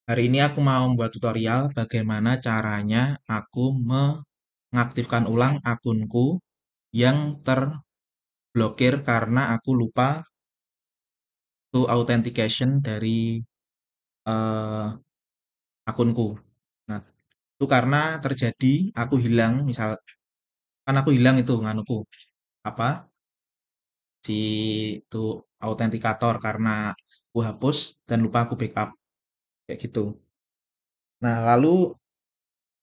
Hari ini aku mau membuat tutorial bagaimana caranya aku mengaktifkan ulang akunku yang terblokir karena aku lupa to authentication dari eh, akunku. Nah, itu karena terjadi aku hilang, misal kan aku hilang itu nganuku apa si itu autentikator karena aku hapus dan lupa aku backup kayak gitu. Nah, lalu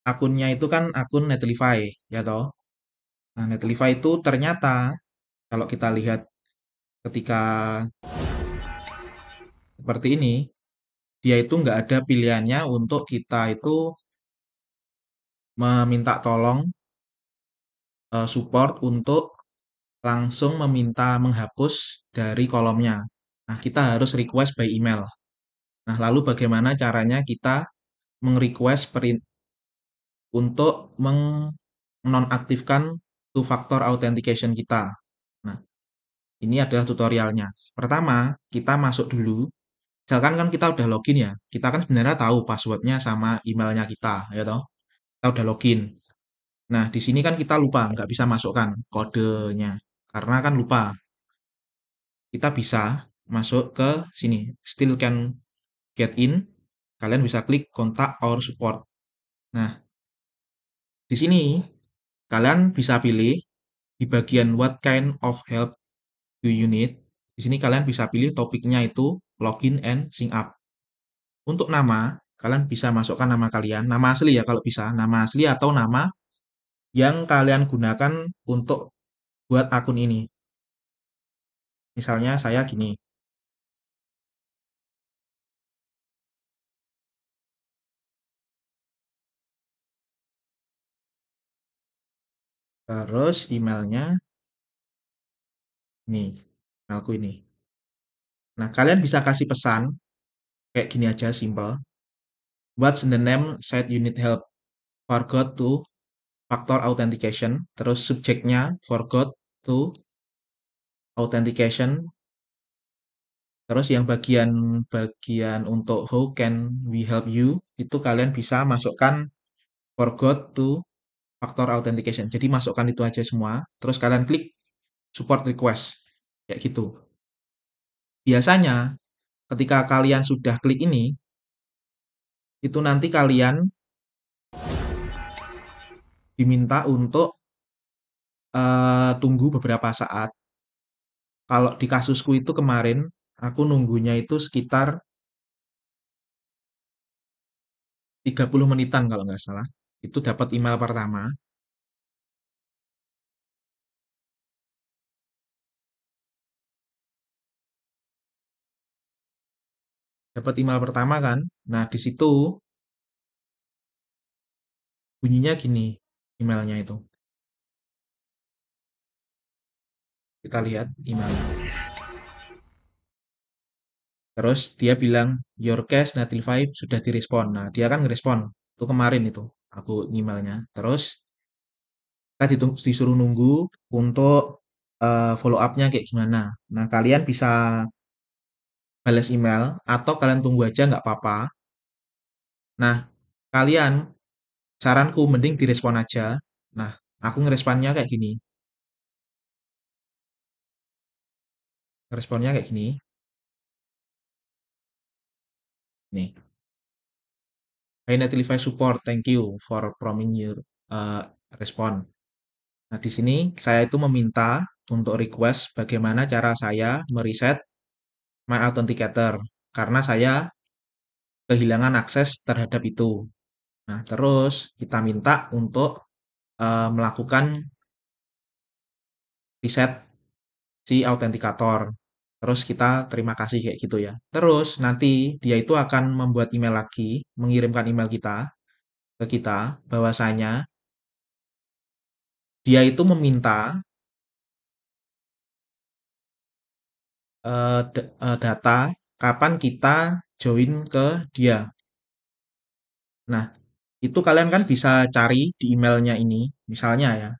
akunnya itu kan akun Netlify, ya toh. Nah, Netlify itu ternyata kalau kita lihat ketika seperti ini, dia itu nggak ada pilihannya untuk kita itu meminta tolong support untuk langsung meminta menghapus dari kolomnya. Nah, kita harus request by email. Nah, lalu bagaimana caranya kita meng-request untuk menonaktifkan two-factor authentication kita. Nah, ini adalah tutorialnya. Pertama, kita masuk dulu. Misalkan kan kita udah login ya, kita kan sebenarnya tahu passwordnya sama emailnya kita, ya toh. Kita udah login. Nah, di sini kan kita lupa, nggak bisa masukkan kodenya. Karena kan lupa. Kita bisa masuk ke sini, still can get in. Kalian bisa klik kontak our support. Nah, di sini kalian bisa pilih di bagian what kind of help do you need. Di sini kalian bisa pilih topiknya itu login and sign up. Untuk nama, kalian bisa masukkan nama kalian, nama asli ya kalau bisa, nama asli atau nama yang kalian gunakan untuk buat akun ini. Misalnya saya gini, terus emailnya nih, emailku ini. Nah, kalian bisa kasih pesan kayak gini aja, simple. What's the name said you need help? Forgot to factor authentication. Terus subjeknya forgot to authentication. Terus yang bagian untuk how can we help you itu kalian bisa masukkan forgot to factor authentication. Jadi masukkan itu aja semua. Terus kalian klik support request kayak gitu. Biasanya ketika kalian sudah klik ini, itu nanti kalian diminta untuk tunggu beberapa saat. Kalau di kasusku itu kemarin, aku nunggunya itu sekitar 30 menitan kalau nggak salah. Itu dapat email pertama. Dapat email pertama kan. Nah, di situ bunyinya gini emailnya itu. Kita lihat emailnya. Terus dia bilang, your case notified sudah direspon. Nah, dia kan ngerespon. Itu kemarin itu. Aku emailnya. Terus kita disuruh nunggu untuk follow up-nya kayak gimana. Nah, kalian bisa balas email atau kalian tunggu aja nggak apa-apa. Nah, kalian saranku mending direspon aja. Nah, aku ngeresponnya kayak gini. Responnya kayak gini. Nih. Hi Netlify support, thank you for providing your respon. Nah, di sini saya itu meminta untuk request bagaimana cara saya mereset my authenticator karena saya kehilangan akses terhadap itu. Nah, terus kita minta untuk melakukan reset si autentikator. Terus kita terima kasih kayak gitu ya. Terus nanti dia itu akan membuat email lagi, mengirimkan email kita ke kita bahwasanya dia itu meminta data kapan kita join ke dia. Nah, itu kalian kan bisa cari di emailnya ini. Misalnya ya,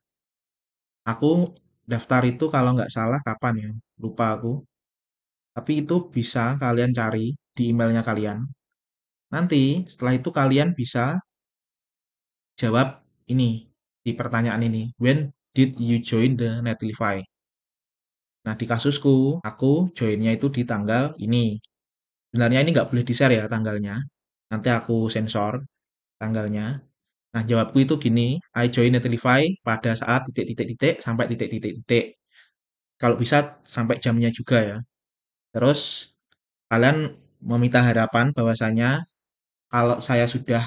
aku daftar itu kalau nggak salah kapan ya, lupa aku. Tapi itu bisa kalian cari di emailnya kalian. Nanti setelah itu kalian bisa jawab ini di pertanyaan ini. When did you join the Netlify? Nah, di kasusku, aku joinnya itu di tanggal ini. Sebenarnya ini nggak boleh di-share ya tanggalnya. Nanti aku sensor tanggalnya. Nah, jawabku itu gini, I join Netlify pada saat titik-titik-titik sampai titik-titik-titik. Kalau bisa sampai jamnya juga ya. Terus kalian meminta harapan bahwasanya kalau saya sudah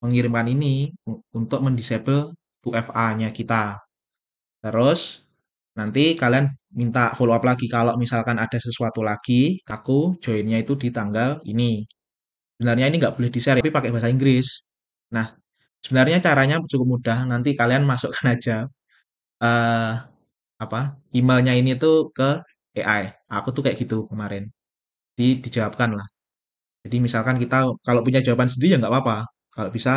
mengirimkan ini untuk mendisable UFA-nya kita. Terus nanti kalian minta follow up lagi kalau misalkan ada sesuatu lagi, aku joinnya itu di tanggal ini. Sebenarnya ini nggak boleh di-share, tapi pakai bahasa Inggris. Nah, sebenarnya caranya cukup mudah. Nanti kalian masukkan aja eh, apa emailnya ini tuh ke AI. Aku tuh kayak gitu kemarin. Dijawabkan lah. Jadi misalkan kita kalau punya jawaban sendiri ya nggak apa-apa. Kalau bisa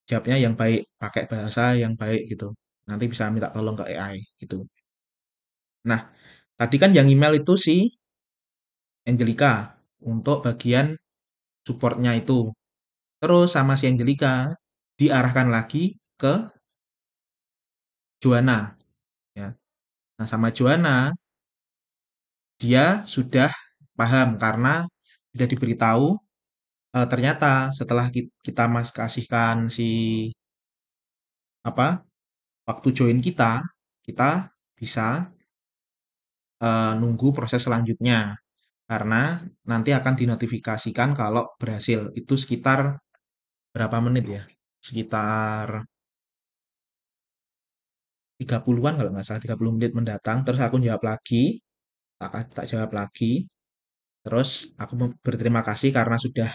jawabnya yang baik, pakai bahasa yang baik gitu. Nanti bisa minta tolong ke AI gitu. Nah, tadi kan yang email itu si Angelica untuk bagian supportnya itu. Terus sama si Angelica diarahkan lagi ke Joanna ya. Nah, sama Joanna dia sudah paham karena sudah diberitahu ternyata setelah kita mas kasihkan si apa waktu join kita, kita bisa nunggu proses selanjutnya karena nanti akan dinotifikasikan kalau berhasil. Itu sekitar berapa menit ya? Sekitar 30-an kalau nggak salah, 30 menit mendatang. Terus aku jawab lagi, tak jawab lagi. Terus aku berterima kasih karena sudah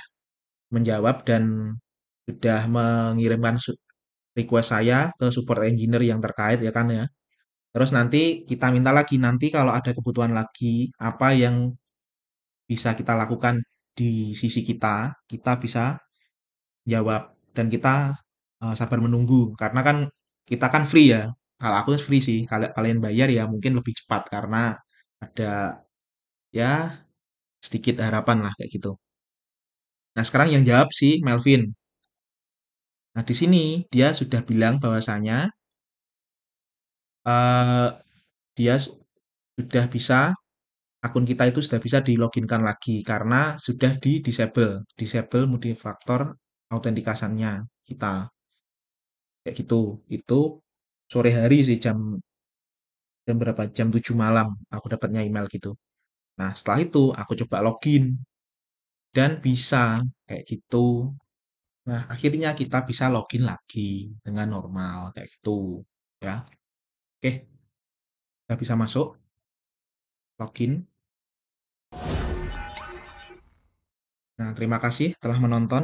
menjawab dan sudah mengirimkan request saya ke support engineer yang terkait ya kan ya. Terus nanti kita minta lagi nanti kalau ada kebutuhan lagi apa yang bisa kita lakukan di sisi kita, kita bisa jawab dan kita sabar menunggu karena kan kita kan free ya. Kalau aku free sih, kalau kalian bayar ya mungkin lebih cepat karena ada ya sedikit harapan lah kayak gitu. Nah, sekarang yang jawab si Melvin. Nah, di sini dia sudah bilang bahwasanya eh, dia sudah bisa akun kita itu sudah bisa diloginkan lagi karena sudah di disable multifaktor autentikasinya kita kayak gitu. Itu sore hari sih jam berapa? Jam 7 malam aku dapatnya email gitu. Nah, setelah itu aku coba login dan bisa kayak gitu. Nah, akhirnya kita bisa login lagi dengan normal kayak gitu ya. Oke, udah bisa masuk login. Nah, terima kasih telah menonton.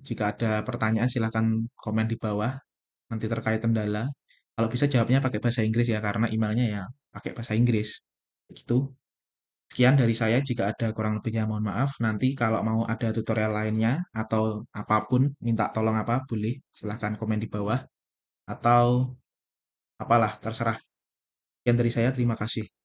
Jika ada pertanyaan silahkan komen di bawah nanti terkait kendala. Kalau bisa jawabnya pakai bahasa Inggris ya karena emailnya ya pakai bahasa Inggris. Gitu. Sekian dari saya. Jika ada kurang lebihnya mohon maaf. Nanti kalau mau ada tutorial lainnya atau apapun minta tolong apa boleh silahkan komen di bawah atau apalah terserah. Sekian dari saya. Terima kasih.